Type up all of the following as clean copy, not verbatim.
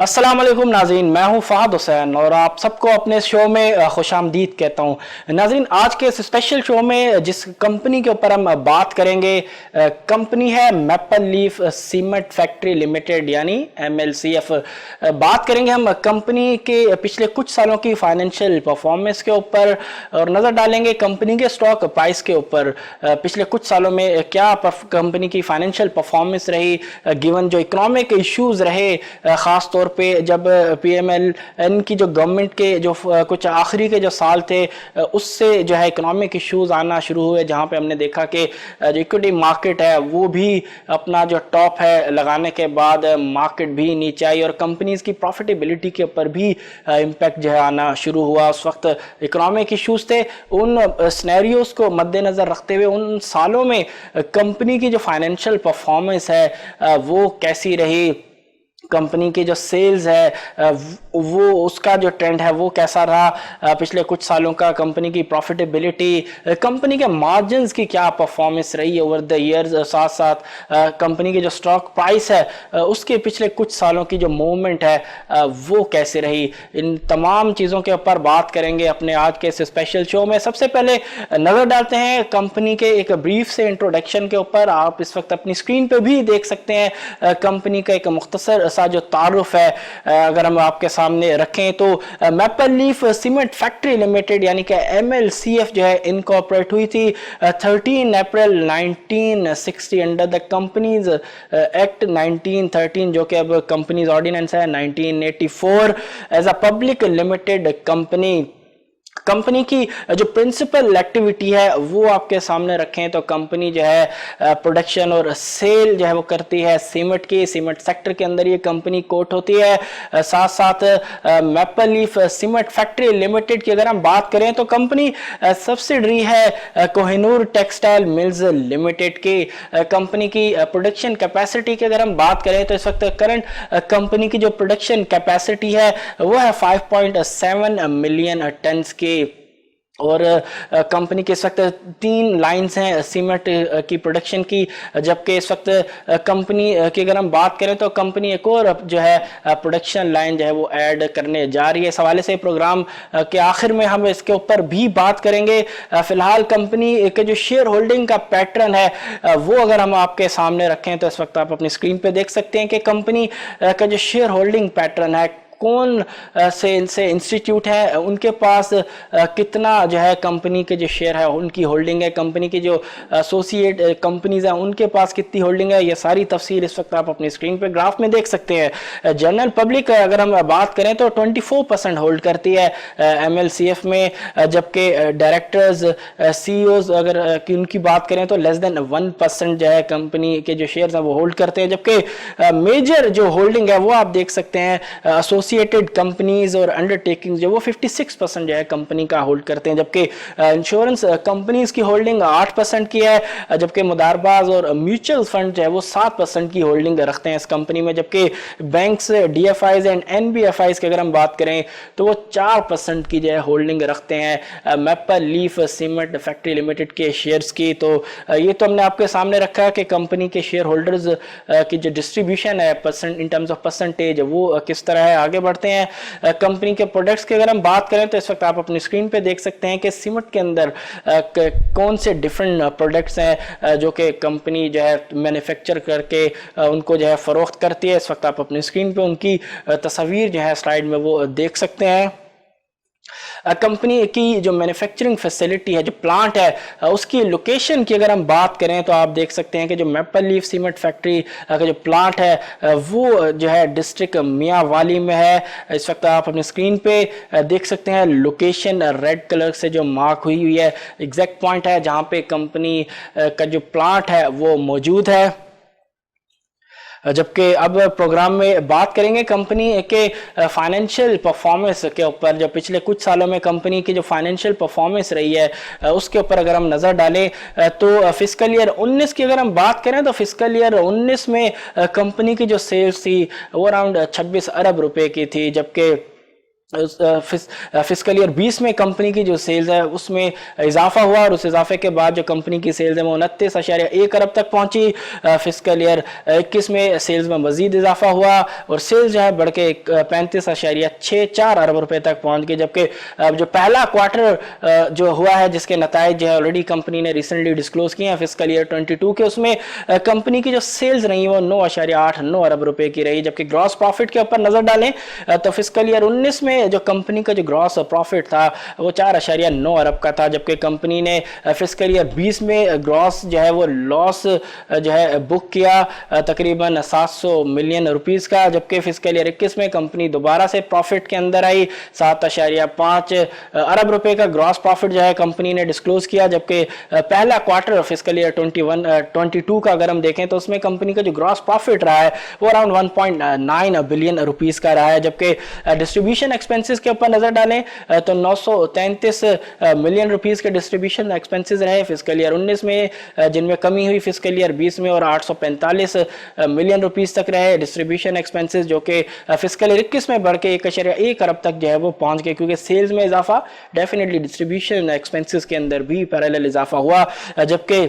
अस्सलाम वालेकुम नाज़रीन, मैं हूं फ़हद हुसैन और आप सबको अपने शो में खुशामदीद कहता हूं। नाज़रीन, आज के इस स्पेशल शो में जिस कंपनी के ऊपर हम बात करेंगे, कंपनी है maple leaf cement factory limited यानी MLCF। बात करेंगे हम कंपनी के पिछले कुछ सालों की फाइनेंशियल परफॉर्मेंस के ऊपर और नज़र डालेंगे कंपनी के स्टॉक प्राइस के ऊपर पिछले कुछ सालों में क्या कंपनी की फाइनेंशियल परफॉर्मेंस रही, गिवन जो इकोनॉमिक इश्यूज रहे, ख़ास तौर पे जब PMLN की जो गवर्नमेंट के जो कुछ आखिरी के जो साल थे उससे जो है इकोनॉमिक इश्यूज आना शुरू हुए, जहां पे हमने देखा कि जो इक्विटी मार्केट है वो भी अपना जो टॉप है लगाने के बाद मार्केट भी नीचे आई और कंपनीज की प्रॉफिटेबिलिटी के ऊपर भी इम्पैक्ट जो है आना शुरू हुआ। उस वक्त इकोनॉमिक इश्यूज थे, उन सिनेरियोज को मद्देनजर रखते हुए उन सालों में कंपनी की जो फाइनेंशियल परफॉर्मेंस है वो कैसी रही, कंपनी की जो सेल्स है वो उसका जो ट्रेंड है वो कैसा रहा पिछले कुछ सालों का, कंपनी की प्रॉफिटेबिलिटी, कंपनी के मार्जिन्स की क्या परफॉर्मेंस रही ओवर द ईयर्स, साथ साथ कंपनी की जो स्टॉक प्राइस है उसके पिछले कुछ सालों की जो मूवमेंट है वो कैसे रही। इन तमाम चीज़ों के ऊपर बात करेंगे अपने आज के इस स्पेशल शो में। सबसे पहले नज़र डालते हैं कंपनी के एक ब्रीफ से इंट्रोडक्शन के ऊपर। आप इस वक्त अपनी स्क्रीन पे भी देख सकते हैं कंपनी का एक मुख्तसर सा जो तारुफ है अगर हम आपके सामने रखें तो maple leaf cement factory limited यानी कि MLCF जो है इनकॉर्पोरेट हुई थी 13 April 1960 under the companies act 1913 जो कि अब कंपनीज ऑर्डिनेंस है 1984 as a public limited company. Company की जो प्रिंसिपल एक्टिविटी है वो आपके सामने रखें तो कंपनी जो है प्रोडक्शन और सेल जो है वो करती है सीमेंट की, सीमेंट सेक्टर के अंदर ये कंपनी कोट होती है। साथ साथ maple leaf cement factory limited की अगर हम बात करें तो कंपनी सब्सिडरी है कोहिनूर टेक्सटाइल मिल्स लिमिटेड की। कंपनी की प्रोडक्शन कैपेसिटी की अगर हम बात करें तो इस वक्त करंट कंपनी की जो प्रोडक्शन कैपेसिटी है वो है 5.7 मिलियन टन्स की और कंपनी के इस वक्त 3 लाइंस हैं सीमेंट की प्रोडक्शन की, जबकि इस वक्त कंपनी की अगर हम बात करें तो कंपनी एक और जो है प्रोडक्शन लाइन जो है वो ऐड करने जा रही है। इस हवाले से प्रोग्राम के आखिर में हम इसके ऊपर भी बात करेंगे। फिलहाल कंपनी के जो शेयर होल्डिंग का पैटर्न है वो अगर हम आपके सामने रखें तो इस वक्त आप अपनी स्क्रीन पे देख सकते हैं कि कंपनी का जो शेयर होल्डिंग पैटर्न है, कौन से इंस्टीट्यूट है उनके पास कितना जो है कंपनी के जो शेयर है उनकी होल्डिंग है, कंपनी की जो एसोसिएट कंपनीज हैं उनके पास कितनी होल्डिंग है, ये सारी तफसील इस वक्त आप अपनी स्क्रीन पे ग्राफ में देख सकते हैं। जनरल पब्लिक अगर हम बात करें तो 24% होल्ड करती है MLCF में, जबकि डायरेक्टर्स CEOs अगर उनकी बात करें तो लेस देन 1% जो है कंपनी के जो शेयर हैं वो होल्ड करते हैं, जबकि मेजर जो होल्डिंग है वो आप देख सकते हैं एसोसिएटेड कंपनीज और अंडरटेकिंग्स जो वो 56% जो है कंपनी का होल्ड करते हैं, जबकि इंश्योरेंस कंपनीज की होल्डिंग 8% की है, जबकि मुदारबाज और म्यूचुअल फंड जो है वो 7% की होल्डिंग रखते हैं इस कंपनी में, जबकि बैंक्स DFIs एंड NBFIs की अगर हम बात करें तो वो 4% की जो है होल्डिंग रखते हैं maple leaf cement factory limited के शेयर्स की। तो ये तो हमने आपके सामने रखा है कि कंपनी के शेयर होल्डर्स की जो डिस्ट्रीब्यूशन है percent in terms of percentage वो किस तरह है। आगे बढ़ते हैं कंपनी के प्रोडक्ट्स की अगर हम बात करें तो इस वक्त आप अपनी स्क्रीन पे देख सकते हैं कि सीमेंट के अंदर कौन से डिफरेंट प्रोडक्ट्स हैं जो कि कंपनी जो है मैन्युफैक्चर करके उनको जो है फरोख्त करती है। इस वक्त आप अपनी स्क्रीन पे उनकी तस्वीर जो है स्लाइड में वो देख सकते हैं। कंपनी की जो मैन्युफैक्चरिंग फैसिलिटी है, जो प्लांट है, उसकी लोकेशन की अगर हम बात करें तो आप देख सकते हैं कि जो मैपल लीफ सीमेंट फैक्ट्री का जो प्लांट है वो जो है डिस्ट्रिक्ट मियांवाली में है। इस वक्त आप अपनी स्क्रीन पे देख सकते हैं लोकेशन रेड कलर से जो मार्क हुई है, एग्जैक्ट पॉइंट है जहाँ पे कंपनी का जो प्लांट है वो मौजूद है। जबकि अब प्रोग्राम में बात करेंगे कंपनी के फाइनेंशियल परफॉर्मेंस के ऊपर, जो पिछले कुछ सालों में कंपनी की जो फाइनेंशियल परफॉर्मेंस रही है उसके ऊपर अगर हम नज़र डालें तो फिस्कल ईयर 19 की अगर हम बात करें तो फिस्कल ईयर 19 में कंपनी की जो सेल्स थी वो अराउंड 26 अरब रुपए की थी, जबकि फिस्कल ईयर 20 में कंपनी की जो सेल्स है उसमें इजाफा हुआ और उस इजाफे के बाद जो कंपनी की सेल्स है वो 29.1 अरब तक पहुंची। फिस्कल ईयर 21 में सेल्स में मजीद इजाफा हुआ और सेल्स जो है बढ़ के 35.64 अरब रुपए तक पहुंच गई। जबकि जो पहला क्वार्टर जो हुआ है जिसके नताइज जो है ऑलरेडी कंपनी ने रिसेंटली डिस्क्लोज किए हैं फिस्कल ईयर 22 के, उसमें कंपनी की जो सेल्स रही वो 9.89 अरब रुपए की रही। जबकि ग्रॉस प्रॉफिट के ऊपर नजर डालें तो फिस्कल ईयर 19 में जो कंपनी का जो ग्रॉस प्रॉफिट था वो 4.9 अरब का था। जबकि कंपनी ने फिस्कल ईयर 20 में ग्रॉस जो है वो लॉस जो है बुक किया तकरीबन 700 मिलियन रुपीस का। जबकि फिस्कल ईयर 21 में कंपनी दोबारा से प्रॉफिट के अंदर आई, 7.5 अरब रुपए का ग्रॉस प्रॉफिट जो है कंपनी ने डिस्क्लोज किया। जबकि पहला क्वार्टर फिस्कल ईयर 22 का अगर हम देखें तो उसमें कंपनी का जो ग्रॉस प्रॉफिट रहा है वो अराउंड 1.9 बिलियन रुपीस का रहा है। जबकि डिस्ट्रीब्यूशन एक्सपेंसेस के ऊपर नजर डालें तो 933 मिलियन रुपीस के डिस्ट्रीब्यूशन एक्सपेंसेस रहे फिस्कल ईयर 19 में, जिनमें कमी हुई फिस्कल ईयर 20 में और 845 मिलियन रुपीस तक रहे डिस्ट्रीब्यूशन एक्सपेंसेस, जो कि फिस्कल ईयर 21 में बढ़ के 1.1 अरब तक जो है वो पहुंच गए। क्योंकि सेल्स में इजाफा डेफिनेटली डिस्ट्रीब्यूशन एक्सपेंसेस के अंदर भी पैरेलल इजाफा हुआ। जबकि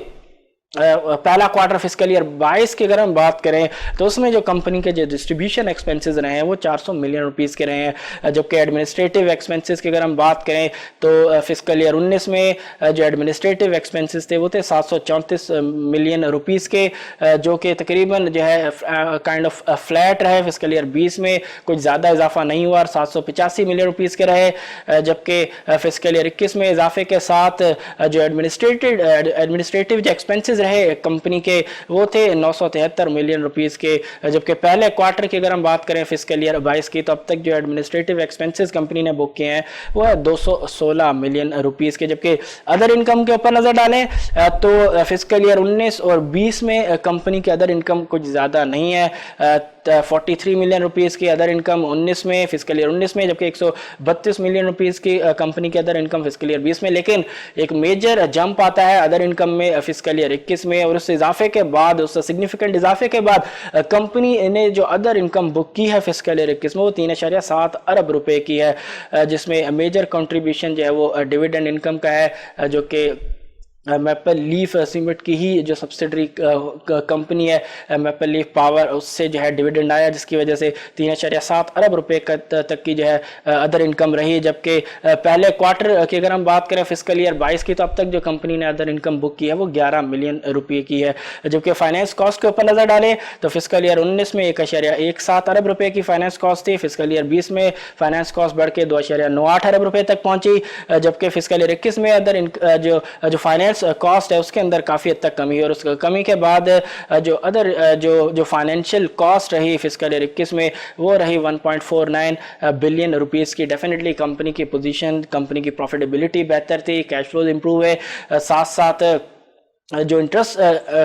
पहला क्वार्टर फिस्कल ईयर 22 की अगर हम बात करें तो उसमें जो कंपनी के जो डिस्ट्रीब्यूशन एक्सपेंसेस रहे हैं वो 400 मिलियन रुपीस के रहे हैं। जबकि एडमिनिस्ट्रेटिव एक्सपेंसेस की अगर हम बात करें तो फिस्कल ईयर 19 में जो एडमिनिस्ट्रेटिव एक्सपेंसेस थे वो थे 734 मिलियन रुपीस के, जो कि तकरीबन जो है काइंड ऑफ फ्लैट रहे। फिस्कल ईयर 20 में कुछ ज़्यादा इजाफा नहीं हुआ और 785 मिलियन रुपीस के रहे। जबकि फिस्कल ईयर 21 में इजाफे के साथ जो एडमिनिस्ट्रेटिव जो एक्सपेंसेस रहे कंपनी के वो थे 973 मिलियन रुपीस के। जबकि पहले क्वार्टर की अगर हम बात करें फिस्कल ईयर 22 की तो अब तक जो एडमिनिस्ट्रेटिव एक्सपेंसेस कंपनी ने बुक किए हैं वो है 216 मिलियन रुपीस के। जबकि अदर इनकम के ऊपर नजर डालें तो फिस्कल ईयर 19 और 20 में कंपनी की अदर इनकम कुछ ज्यादा नहीं है, 43 मिलियन रुपीस की अदर इनकम 19 में फिस्कल ईयर 19 में, जबकि 132 मिलियन रुपीस की कंपनी की अदर इनकम फिस्कल ईयर 20 में। लेकिन एक मेजर जंप आता है अदर इनकम में फिस्कल ईयर 21 में और उस इजाफे के बाद, उस सिग्निफिकेंट इजाफे के बाद कंपनी ने जो अदर इनकम बुक की है फिस्कल ईयर 21 में वो 3.7 अरब रुपए की है, जिसमें मेजर कंट्रीब्यूशन जो है वो डिविडेंड इनकम का है, जो कि मैपल लीफ सीमेंट की ही जो सब्सिडरी कंपनी है मैपल लीफ पावर, उससे जो है डिविडेंड आया जिसकी वजह से 3.7 अरब रुपए तक की जो है अदर इनकम रही। जबकि पहले क्वार्टर की अगर हम बात करें फिस्कल ईयर 22 की तो अब तक जो कंपनी ने अदर इनकम बुक की है वो 11 मिलियन रुपए की है। जबकि फाइनेंस कॉस्ट के ऊपर नजर डालें तो फिस्कल ईयर 19 में 1.17 अरब रुपए की फाइनेंस कॉस्ट थी, फिस्कल ईयर 20 में फाइनेंस कॉस्ट बढ़ के 2.98 अरब रुपए तक पहुंची। जबकि फिस्कल ईयर 21 में अदर जो फाइनेंस कॉस्ट है उसके अंदर काफी हद तक कमी है और उस कमी के बाद जो अदर जो फाइनेंशियल कॉस्ट रही फिस्कल ईयर 21 में वो रही 1.49 बिलियन रुपीस की। डेफिनेटली कंपनी की पोजीशन, कंपनी की प्रॉफिटेबिलिटी बेहतर थी, कैश फ्लो इंप्रूव है, साथ साथ जो इंटरेस्ट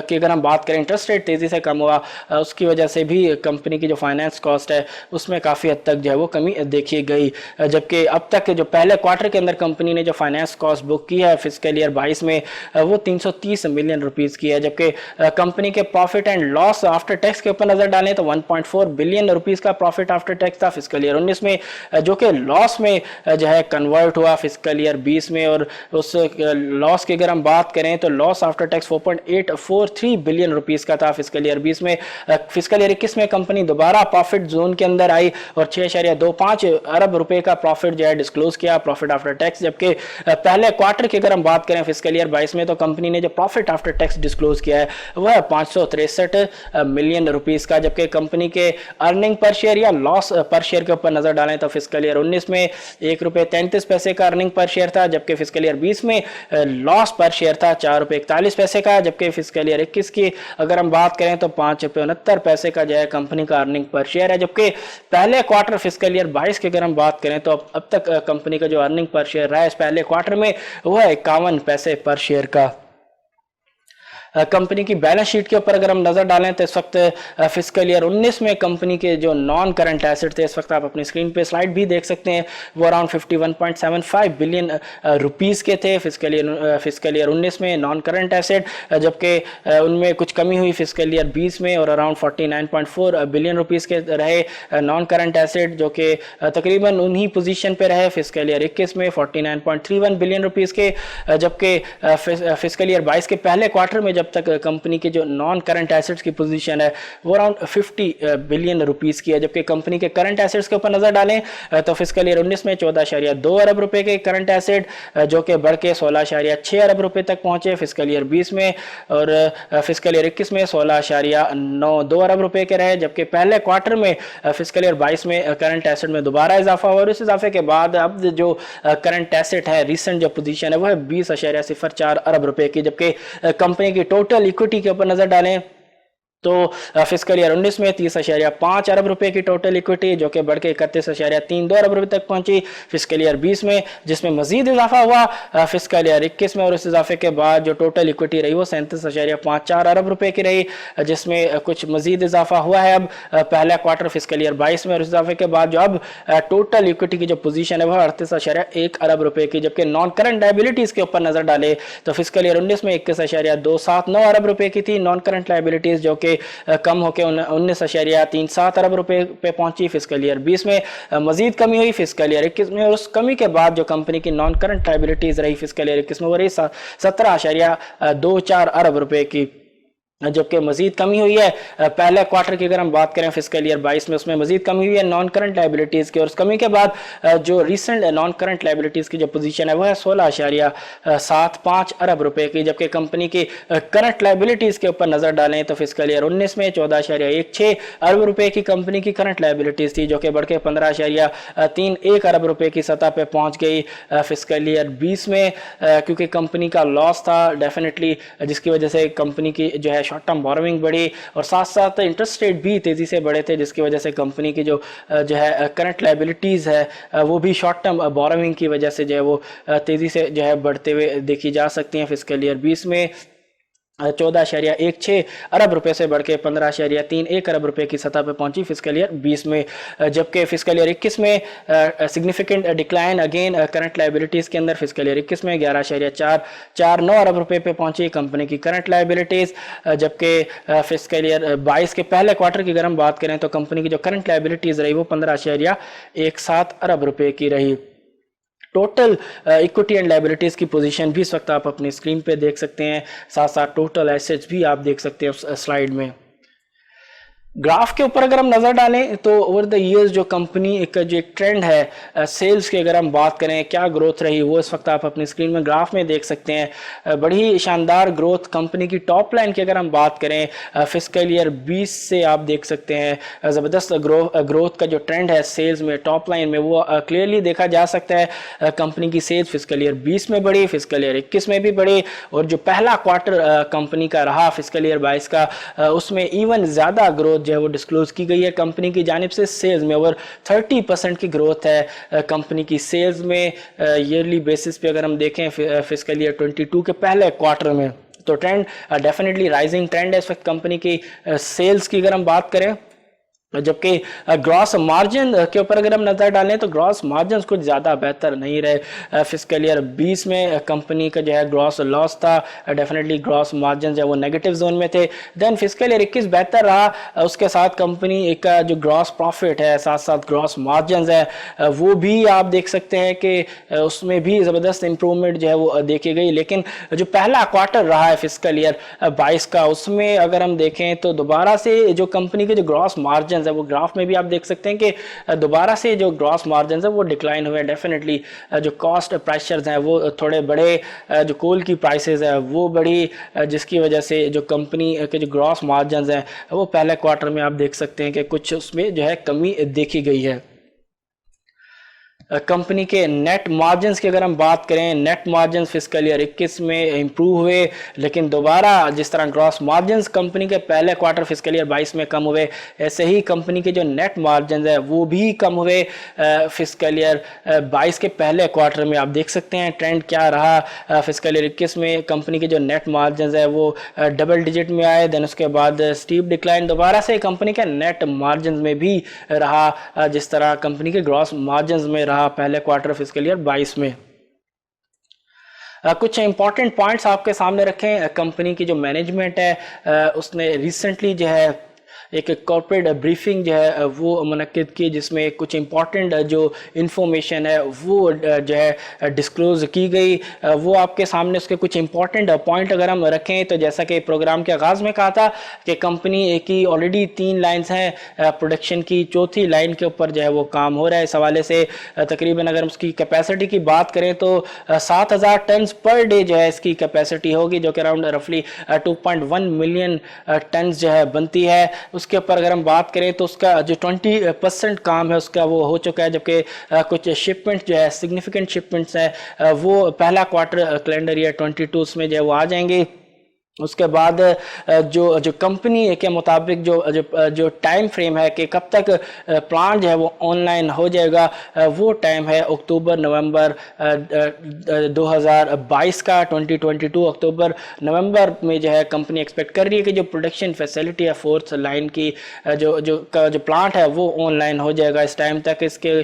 की अगर हम बात करें इंटरेस्ट रेट तेज़ी से कम हुआ, उसकी वजह से भी कंपनी की जो फाइनेंस कॉस्ट है उसमें काफ़ी हद तक जो है वो कमी देखी गई। जबकि अब तक जो पहले क्वार्टर के अंदर कंपनी ने जो फाइनेंस कॉस्ट बुक की है फिस्कल ईयर 22 में वो 330 मिलियन रुपीस की है। जबकि कंपनी के profit and loss after tax के ऊपर नज़र डालें तो 1.4 बिलियन रुपीस का प्रॉफिट आफ्टर टैक्स था फिस्कल ईयर 19 में, जो कि लॉस में जो है कन्वर्ट हुआ फिस्कल ईयर 20 में। और उस लॉस की अगर हम बात करें तो loss after tax 4.843 billion rupees का था फिस्कल ईयर 20 में। फिस्कल ईयर 21 में कंपनी दोबारा प्रॉफिट जोन के अंदर आई और 6.25 अरब रुपए का प्रॉफिट जो है डिस्क्लोज किया, प्रॉफिट आफ्टर टैक्स। जबकि पहले क्वार्टर की अगर हम बात करें फिस्कल ईयर 22 में तो कंपनी ने जो प्रॉफिट आफ्टर टैक्स डिस्क्लोज किया है वह है 563 मिलियन रुपीस का। जबकि कंपनी के अर्निंग पर शेयर या लॉस पर शेयर के ऊपर नजर डालें तो फिस्कल ईयर 19 में ₹1.33 का अर्निंग पर शेयर था, जबकि फिस्कल ईयर 20 में लॉस पर शेयर था ₹4.41 का। जबकि फिस्कल ईयर 21 की अगर हम बात करें तो ₹5.69 का जो है कंपनी का अर्निंग पर शेयर है। जबकि पहले क्वार्टर फिस्कल ईयर 22 की अगर हम बात करें तो अब तक कंपनी का जो अर्निंग पर शेयर रहा है इस पहले क्वार्टर में वो है 51 पैसे पर शेयर का। कंपनी की बैलेंस शीट के ऊपर अगर हम नजर डालें तो इस वक्त फिस्कल ईयर 19 में कंपनी के जो नॉन करंट एसेट थे, इस वक्त आप अपनी स्क्रीन पे स्लाइड भी देख सकते हैं, वो अराउंड 51.75 बिलियन रुपीस के थे फिस्कल ईयर 19 में नॉन करंट एसेट, जबकि उनमें कुछ कमी हुई फिस्कल ईयर 20 में और अराउंड 49.4 बिलियन रुपीस के रहे नॉन करंट एसेट, जो कि तकरीबन उन्हीं पोजीशन पे रहे फिस्कल ईयर 21 में 49.31 बिलियन रुपीस के, जबकि फिस्कल ईयर 22 के पहले क्वार्टर में जब तक कंपनी के जो नॉन करंट एसेट्स की पोजीशन है वो अराउंड 50 बिलियन रुपीस की है। जबकि कंपनी के करंट एसेट्स के ऊपर नजर डालें तो फिस्कल ईयर 19 में 14.2 अरब रुपए के करंट एसेट, जो कि बढ़ के 16.6 अरब रुपए तक पहुंचे फिस्कल ईयर 20 में, और फिस्कल ईयर 21 में 16.92 अरब रुपए के रहे, जबकि पहले क्वार्टर में फिस्कल ईयर 22 में करंट एसेट में दोबारा इजाफा हुआ और इस इजाफे के बाद अब जो करंट एसेट है रिसेंट जो पोजीशन है वो है 20.04 अरब रुपए की। जबकि कंपनी की टोटल इक्विटी के ऊपर नजर डालें तो फिस्कल ईयर 19 में 30.5 अरब रुपए की टोटल इक्विटी, जो कि बढ़ के 31.32 अरब रुपए तक पहुंची फिस्कल ईयर 20 में, जिसमें मजीद इजाफा हुआ फिस्कल ईयर 21 में, और इस इजाफे के बाद जो टोटल इक्विटी रही वो 37.54 अरब रुपए की रही, जिसमें कुछ मजीद इजाफा हुआ है अब पहला क्वार्टर फिस्कल ईयर 22 में, और इस इजाफे के बाद जो अब टोटल इक्विटी की जो पोजीशन है वह 38.1 अरब रुपए की। जबकि नॉन करंट लायबिलिटीज के ऊपर नजर डाले तो फिस्कल ईयर 19 में 21.279 अरब रुपए की थी नॉन करंट लायबिलिटीज, जो कि कम होकर 19.37 अरब रुपए पे पहुंची फिस्कल ईयर 20 में, मजीद कमी हुई फिस्कल ईयर 21 में, और उस कमी के बाद जो कंपनी की नॉन करंट लायबिलिटीज रही फिस्कल ईयर 21 में वो रही 17.24 अरब रुपए की, जबकि मजीद कमी हुई है पहले क्वार्टर की अगर हम बात करें फिस्कल ईयर 22 में, उसमें मजीद कमी हुई है नॉन करंट लायबिलिटीज़ की, और उस कमी के बाद जो रिसेंट नॉन करंट लायबिलिटीज़ की जो पोजीशन है वो है 16.75 अरब रुपए की। जबकि कंपनी की करंट लायबिलिटीज़ के ऊपर नज़र डालें तो फिस्कल ईयर 19 में 14.16 अरब रुपए की कंपनी की करंट लायबिलिटीज़ थी, जो कि बढ़ के 15.31 अरब रुपए की सतह पर पहुँच गई फिस्कल ईयर 20 में, क्योंकि कंपनी का लॉस था डेफिनेटली, जिसकी वजह से कंपनी की जो है शॉर्ट टर्म बोरोइंग बढ़ी और साथ साथ इंटरेस्ट रेट भी तेजी से बढ़े थे, जिसकी वजह से कंपनी की जो है करंट लायबिलिटीज है वो भी शॉर्ट टर्म बोरोइंग की वजह से जो है वो तेजी से जो है बढ़ते हुए देखी जा सकती हैं। फिस्कल ईयर 20 में 14.16 अरब रुपए से बढ़ के 15.31 अरब रुपए की सतह पर पहुंची फिस्कल ईयर 20 में, जबकि फिस्कल ईयर 21 में significant decline again current liabilities के अंदर फिस्कल ईयर 21 में 11.449 अरब रुपए पे पहुंची कंपनी की करंट लायबिलिटीज, जबकि फिस्कल ईयर 22 के पहले क्वार्टर की अगर हम बात करें तो कंपनी की जो करंट लायबिलिटीज रही वो 15.17 अरब रुपए की रही। टोटल इक्विटी एंड लायबिलिटीज़ की पोजीशन भी इस वक्त आप अपनी स्क्रीन पे देख सकते हैं, साथ साथ टोटल एसेट्स भी आप देख सकते हैं उस स्लाइड में। ग्राफ के ऊपर अगर हम नज़र डालें तो ओवर द ईयर्स जो कंपनी का जो एक ट्रेंड है सेल्स की अगर हम बात करें क्या ग्रोथ रही वो इस वक्त आप अपनी स्क्रीन में ग्राफ में देख सकते हैं। बड़ी शानदार ग्रोथ कंपनी की टॉप लाइन की अगर हम बात करें फिस्कल ईयर 20 से आप देख सकते हैं ज़बरदस्त ग्रोथ का जो ट्रेंड है सेल्स में टॉप लाइन में वो क्लियरली देखा जा सकता है। कंपनी की सेल्स फिस्कल ईयर 20 में बढ़ी, फिस्कल ईयर 21 में भी बढ़ी, और जो पहला क्वार्टर कंपनी का रहा फिस्कल ईयर 22 का उसमें इवन ज़्यादा ग्रोथ जो है वो डिस्क्लोज की गई है कंपनी की जानिब से। सेल्स में ओवर 30% की ग्रोथ है कंपनी की सेल्स में ईयरली बेसिस पे अगर हम देखें फिस्कल ईयर 22 के पहले क्वार्टर में, तो ट्रेंड डेफिनेटली राइजिंग ट्रेंड है इस वक्त कंपनी की सेल्स की अगर हम बात करें। जबकि ग्रॉस मार्जिन के ऊपर अगर हम नज़र डालें तो ग्रॉस मार्जिन कुछ ज़्यादा बेहतर नहीं रहे। फिस्कल ईयर 20 में कंपनी का जो है ग्रॉस लॉस था, डेफिनेटली ग्रॉस मार्जिन जो है वो नेगेटिव जोन में थे। देन फिस्कल ईयर 21 बेहतर रहा, उसके साथ कंपनी का जो ग्रॉस प्रॉफिट है साथ साथ ग्रॉस मार्जिन है वो भी आप देख सकते हैं कि उसमें भी ज़बरदस्त इंप्रूवमेंट जो है वो देखी गई। लेकिन जो पहला क्वार्टर रहा है फिस्कल ईयर 22 का उसमें अगर हम देखें तो दोबारा से जो कंपनी के जो ग्रॉस मार्जिन है वो ग्राफ में भी आप देख सकते हैं कि दोबारा से जो ग्रॉस मार्जिन है वो डिक्लाइन हुए। डेफिनेटली जो कॉस्ट प्रेशर्स हैं वो थोड़े बड़े, जो कोल की प्राइसेस है वो बड़ी, जिसकी वजह से जो कंपनी के जो ग्रॉस मार्जिन हैं वो पहले क्वार्टर में आप देख सकते हैं कि कुछ उसमें जो है कमी देखी गई है। कंपनी के नेट मार्जिन्स की अगर हम बात करें, नेट मार्जिन्स फिस्कल ईयर 21 में इंप्रूव हुए, लेकिन दोबारा जिस तरह ग्रॉस मार्जिन्स कंपनी के पहले क्वार्टर फिस्कल ईयर 22 में कम हुए, ऐसे ही कंपनी के जो नेट मार्जिन्स है वो भी कम हुए फिस्कल ईयर 22 के पहले क्वार्टर में। आप देख सकते हैं ट्रेंड क्या रहा। फिस्कल ईयर 21 में कंपनी के जो नेट मार्जिन्स है वो डबल डिजिट में आए, देन उसके बाद स्टीप डिक्लाइन दोबारा से कंपनी के नेट मार्जिन्स में भी रहा, जिस तरह कंपनी के ग्रॉस मार्जिन्स में रहा पहले क्वार्टर फिस्कल ईयर 22 में। कुछ इंपॉर्टेंट पॉइंट्स आपके सामने रखें। कंपनी की जो मैनेजमेंट है उसने रिसेंटली जो है एक कॉर्पोरेट ब्रीफिंग जो है वो मुनक्किद की, जिसमें कुछ इंपॉर्टेंट जो इन्फॉर्मेशन है वो जो है डिस्क्लोज़ की गई। वो आपके सामने उसके कुछ इंपॉर्टेंट पॉइंट अगर हम रखें तो जैसा कि प्रोग्राम के आगाज़ में कहा था कि कंपनी की ऑलरेडी 3 लाइन्स हैं प्रोडक्शन की, चौथी लाइन के ऊपर जो है वो काम हो रहा है। इस हवाले से तकरीबन अगर उसकी कैपेसिटी की बात करें तो 7000 टन पर डे जो है इसकी कैपेसिटी होगी, जो कि अराउंड रफली 2.1 मिलियन टन जो है बनती है। उसके ऊपर अगर हम बात करें तो उसका जो 20% काम है उसका वो हो चुका है, जबकि कुछ शिपमेंट जो है सिग्निफिकेंट शिपमेंट्स हैं वो पहला क्वार्टर कैलेंडर ईयर 22 में जो है वो आ जाएंगे। उसके बाद जो कंपनी के मुताबिक जो टाइम फ्रेम है कि कब तक प्लान जो है वो ऑनलाइन हो जाएगा, वो टाइम है अक्टूबर नवंबर 2022 का। 2022 अक्टूबर नवंबर में जो है कंपनी एक्सपेक्ट कर रही है कि जो प्रोडक्शन फैसिलिटी है 4th लाइन की जो प्लांट है वो ऑनलाइन हो जाएगा इस टाइम तक। इसके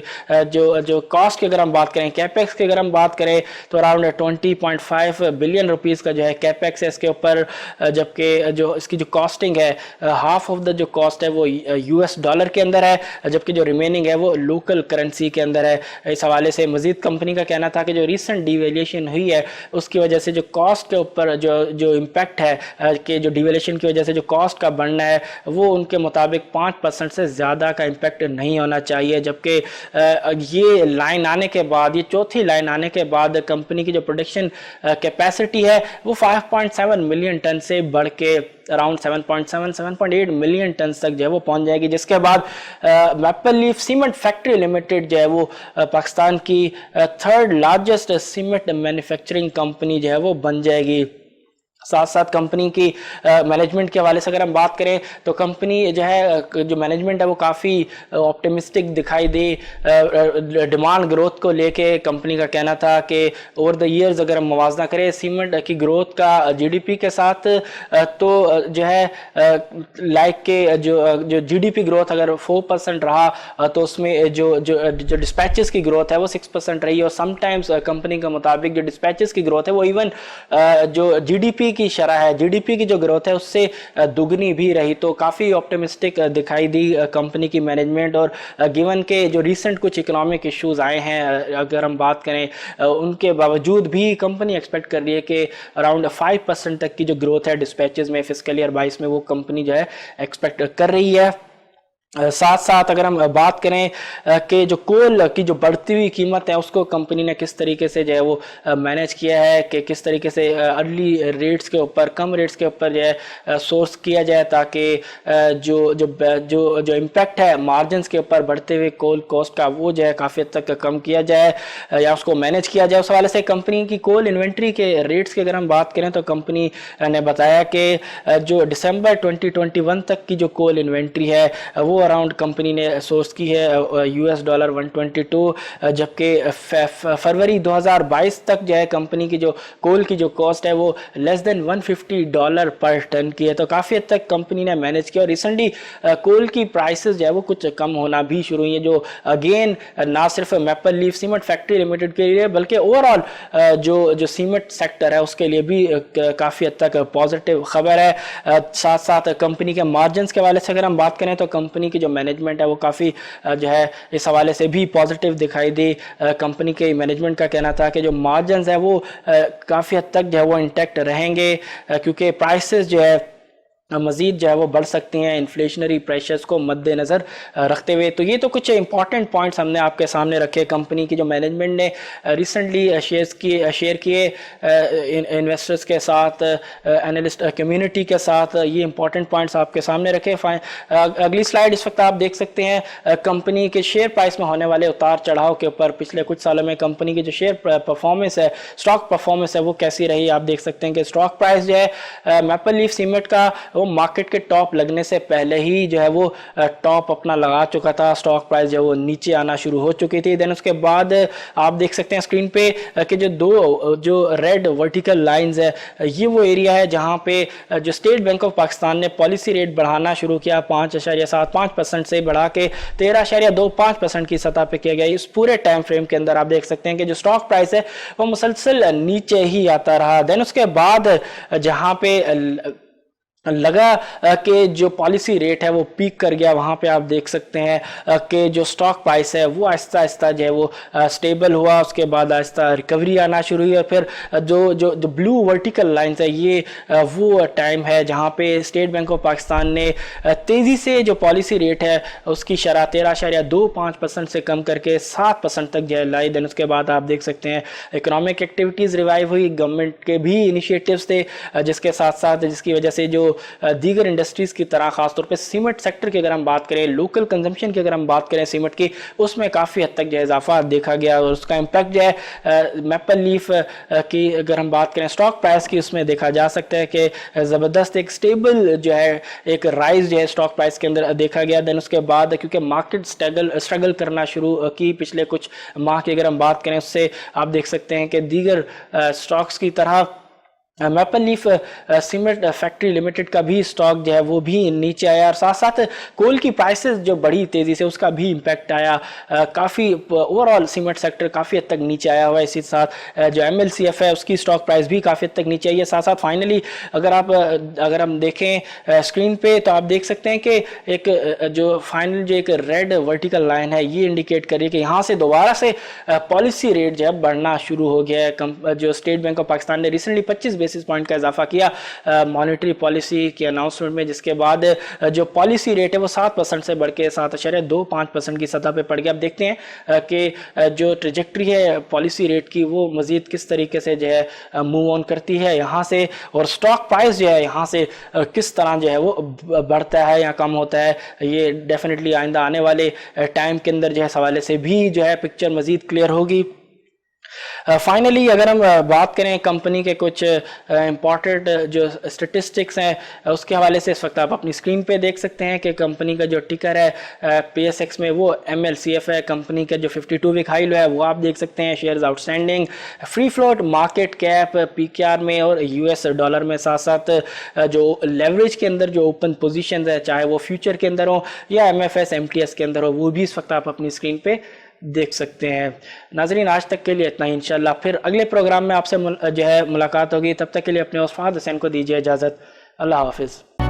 जो कॉस्ट की अगर हम बात करें, कैपेक्स की अगर हम बात करें तो अराउंड 20.5 बिलियन रुपीज़ का जो है कैपेक्स है इसके ऊपर, जबकि जो इसकी जो कॉस्टिंग है हाफ ऑफ द जो कॉस्ट है वो US डॉलर के अंदर है, जबकि जो रिमेनिंग है वो लोकल करेंसी के अंदर है। इस हवाले से मजीद कंपनी का कहना था कि जो रिसेंट डिवेल्यूशन हुई है उसकी वजह से जो कॉस्ट के ऊपर जो इम्पैक्ट है कि जो डिवेल्यूशन की वजह से जो कॉस्ट का बढ़ना है वो उनके मुताबिक 5% से ज़्यादा का इम्पैक्ट नहीं होना चाहिए। जबकि ये लाइन आने के बाद, ये चौथी लाइन आने के बाद कंपनी की जो प्रोडक्शन कैपेसिटी है वो 5.7 मिलियन टन से बढ़ के अराउंड 7.8 मिलियन टन तक जो है वो पहुंच जाएगी, जिसके बाद maple leaf cement factory limited जो है वो पाकिस्तान की 3rd largest cement manufacturing company जो है वो बन जाएगी। साथ साथ कंपनी की मैनेजमेंट के हवाले से अगर हम बात करें तो कंपनी जो है जो मैनेजमेंट है वो काफ़ी ऑप्टिमिस्टिक दिखाई दे। डिमांड ग्रोथ को लेके कंपनी का कहना था कि ओवर द ईयर्स अगर हम मुवाजना करें सीमेंट की ग्रोथ का GDP के साथ तो जो है लाइक के जो GDP ग्रोथ अगर 4% रहा तो उसमें जो डिस्पैचेस की ग्रोथ है वो 6% रही, और समटाइम्स कंपनी के मुताबिक जो डिस्पैचेस की ग्रोथ है वो इवन जो GDP की शरह है, GDP की जो ग्रोथ है उससे दुगनी भी रही। तो काफ़ी ऑप्टिमिस्टिक दिखाई दी कंपनी की मैनेजमेंट। और गिवन के जो रिसेंट कुछ इकोनॉमिक इश्यूज आए हैं अगर हम बात करें उनके बावजूद भी कंपनी एक्सपेक्ट कर रही है कि अराउंड 5% तक की जो ग्रोथ है डिस्पैचेस में फिस्कल ईयर 22 में वो कंपनी जो है एक्सपेक्ट कर रही है। साथ साथ अगर हम बात करें कि जो कोल की जो बढ़ती हुई कीमत है उसको कंपनी ने किस तरीके से जो है वो मैनेज किया है कि किस तरीके से अर्ली रेट्स के ऊपर, कम रेट्स के ऊपर जो है सोर्स किया जाए ताकि जो जो जो जो इम्पैक्ट है मार्जिन्स के ऊपर बढ़ते हुए कोल कॉस्ट का वो जो है काफ़ी हद तक कम किया जाए या उसको मैनेज किया जाए। उस हवाले से कंपनी की कोल इन्वेंट्री के रेट्स की अगर हम बात करें तो कंपनी ने बताया कि जो दिसंबर 2021 तक की जो कोल इन्वेंट्री है वो अराउंड कंपनी ने सोर्स की है US डॉलर 122, जबकि फरवरी 2022 तक जो है कंपनी की जो कोल की जो कॉस्ट है वो लेस देन $150 पर टन की है। तो काफ़ी हद तक कंपनी ने मैनेज किया और रिसेंटली कोल की प्राइसेस जो है वो कुछ कम होना भी शुरू हुई है, जो अगेन ना सिर्फ maple leaf cement factory limited के लिए बल्कि ओवरऑल जो सीमेंट सेक्टर है उसके लिए भी काफ़ी हद तक पॉजिटिव खबर है। साथ साथ कंपनी के मार्जिन के हवाले से अगर हम बात करें तो कंपनी की जो मैनेजमेंट है वो काफ़ी जो है इस हवाले से भी पॉजिटिव दिखाई दी। कंपनी के मैनेजमेंट का कहना था कि जो मार्जिन है वो काफ़ी हद तक जो है वो इंटैक्ट रहेंगे क्योंकि प्राइसेस जो है मज़ीद जो है वो बढ़ सकती हैं इन्फ्लेशनरी प्रेशर्स को मद्देनज़र रखते हुए। तो ये तो कुछ इंपॉर्टेंट पॉइंट्स हमने आपके सामने रखे। कंपनी की जो मैनेजमेंट ने रिसेंटली शेयर किए इन्वेस्टर्स के साथ, एनालिस्ट कम्युनिटी के साथ, ये इंपॉर्टेंट पॉइंट्स आपके सामने रखे। अगली स्लाइड इस वक्त आप देख सकते हैं कंपनी के शेयर प्राइस में होने वाले उतार चढ़ाव के ऊपर। पिछले कुछ सालों में कंपनी की जो शेयर परफॉर्मेंस है, स्टॉक परफॉर्मेंस है, वो कैसी रही। आप देख सकते हैं कि स्टॉक प्राइस जो है मैपल लीफ सीमेंट का वो मार्केट के टॉप लगने से पहले ही जो है वो टॉप अपना लगा चुका था। स्टॉक प्राइस जो है वो नीचे आना शुरू हो चुकी थी। देन उसके बाद आप देख सकते हैं स्क्रीन पे कि जो रेड वर्टिकल लाइंस है, ये वो एरिया है जहां पे जो स्टेट बैंक ऑफ पाकिस्तान ने पॉलिसी रेट बढ़ाना शुरू किया 5.75% से बढ़ा के 13.25% की सतह पे किया गया। इस पूरे टाइम फ्रेम के अंदर आप देख सकते हैं कि जो स्टॉक प्राइस है वो मुसलसल नीचे ही आता रहा। देन उसके बाद जहां पे लगा कि जो पॉलिसी रेट है वो पीक कर गया, वहाँ पे आप देख सकते हैं कि जो स्टॉक प्राइस है वो आहिस्ता आहिस्ता जो है वो स्टेबल हुआ। उसके बाद आहिस्ता रिकवरी आना शुरू हुई। और फिर जो ब्लू वर्टिकल लाइंस है, ये वो टाइम है जहाँ पे स्टेट बैंक ऑफ पाकिस्तान ने तेज़ी से जो पॉलिसी रेट है उसकी शरह 13.25% से कम करके 7% तक जो है लाई। देन उसके बाद आप देख सकते हैं इकोनॉमिक एक्टिविटीज़ रिवाइव हुई, गवर्नमेंट के भी इनिशिएटिव्स थे, जिसके साथ साथ जिसकी वजह से जो दीगर इंडस्ट्रीज की तरह खासतौर पे सीमेंट सेक्टर की अगर हम बात करें, लोकल कंजम्पशन की अगर हम बात करें सीमेंट की, उसमें काफ़ी हद तक जो है इजाफा देखा गया। और उसका इम्पैक्ट जो है मैपल लीफ की अगर हम बात करें स्टॉक प्राइस की, उसमें देखा जा सकता है कि ज़बरदस्त एक स्टेबल जो है एक राइज जो है स्टॉक प्राइस के अंदर देखा गया। देन उसके बाद क्योंकि मार्केट स्ट्रगल करना शुरू की पिछले कुछ माह की अगर हम बात करें, उससे आप देख सकते हैं कि दीगर स्टॉक्स की तरह maple leaf cement factory limited का भी स्टॉक जो है वो भी नीचे आया। और साथ साथ कोल की प्राइसेस जो बढ़ी तेज़ी से, उसका भी इम्पैक्ट आया। काफ़ी ओवरऑल सीमेंट सेक्टर काफ़ी हद तक नीचे आया हुआ है। इसी साथ जो MLCF है उसकी स्टॉक प्राइस भी काफ़ी हद तक नीचे आई है। साथ साथ फाइनली अगर हम देखें स्क्रीन पे, तो आप देख सकते हैं कि एक जो फाइनल जो एक रेड वर्टिकल लाइन है, ये इंडिकेट करिए कि यहाँ से दोबारा से पॉलिसी रेट जो है बढ़ना शुरू हो गया है। जो स्टेट बैंक ऑफ पाकिस्तान ने रिसेंटली 25 बेसिस पॉइंट का इजाफा किया मॉनेटरी पॉलिसी की अनाउंसमेंट में, जिसके बाद जो पॉलिसी रेट है वो 7% से बढ़ के 7.25% की सतह पे पड़ गया। अब देखते हैं कि जो ट्रेजेक्ट्री है पॉलिसी रेट की वो मजीद किस तरीके से जो है मूव ऑन करती है यहाँ से, और स्टॉक प्राइस जो है यहाँ से किस तरह जो है वो बढ़ता है या कम होता है। ये डेफिनेटली आइंदा आने वाले टाइम के अंदर जो है इस हवाले से भी जो है पिक्चर मजीद क्लियर होगी। फाइनली अगर हम बात करें कंपनी के कुछ इंपॉर्टेंट जो स्टेटिस्टिक्स हैं, उसके हवाले से इस वक्त आप अपनी स्क्रीन पे देख सकते हैं कि कंपनी का जो टिकर है PSX में वो MLCF है। कंपनी का जो 52 वीक हाई लो है वो आप देख सकते हैं। Shares outstanding, free float, market cap PKR में और US डॉलर में। साथ साथ जो लेवरेज के अंदर जो ओपन पोजीशन है, चाहे वो फ्यूचर के अंदर हो या MFS MTS के अंदर हो, वो भी इस वक्त आप अपनी स्क्रीन पे देख सकते हैं। नाजरीन, आज तक के लिए इतना ही। इंशाल्लाह फिर अगले प्रोग्राम में आपसे जो है मुलाकात होगी। तब तक के लिए अपने उस्ताद हुसैन को दीजिए इजाज़त। अल्लाह हाफिज़।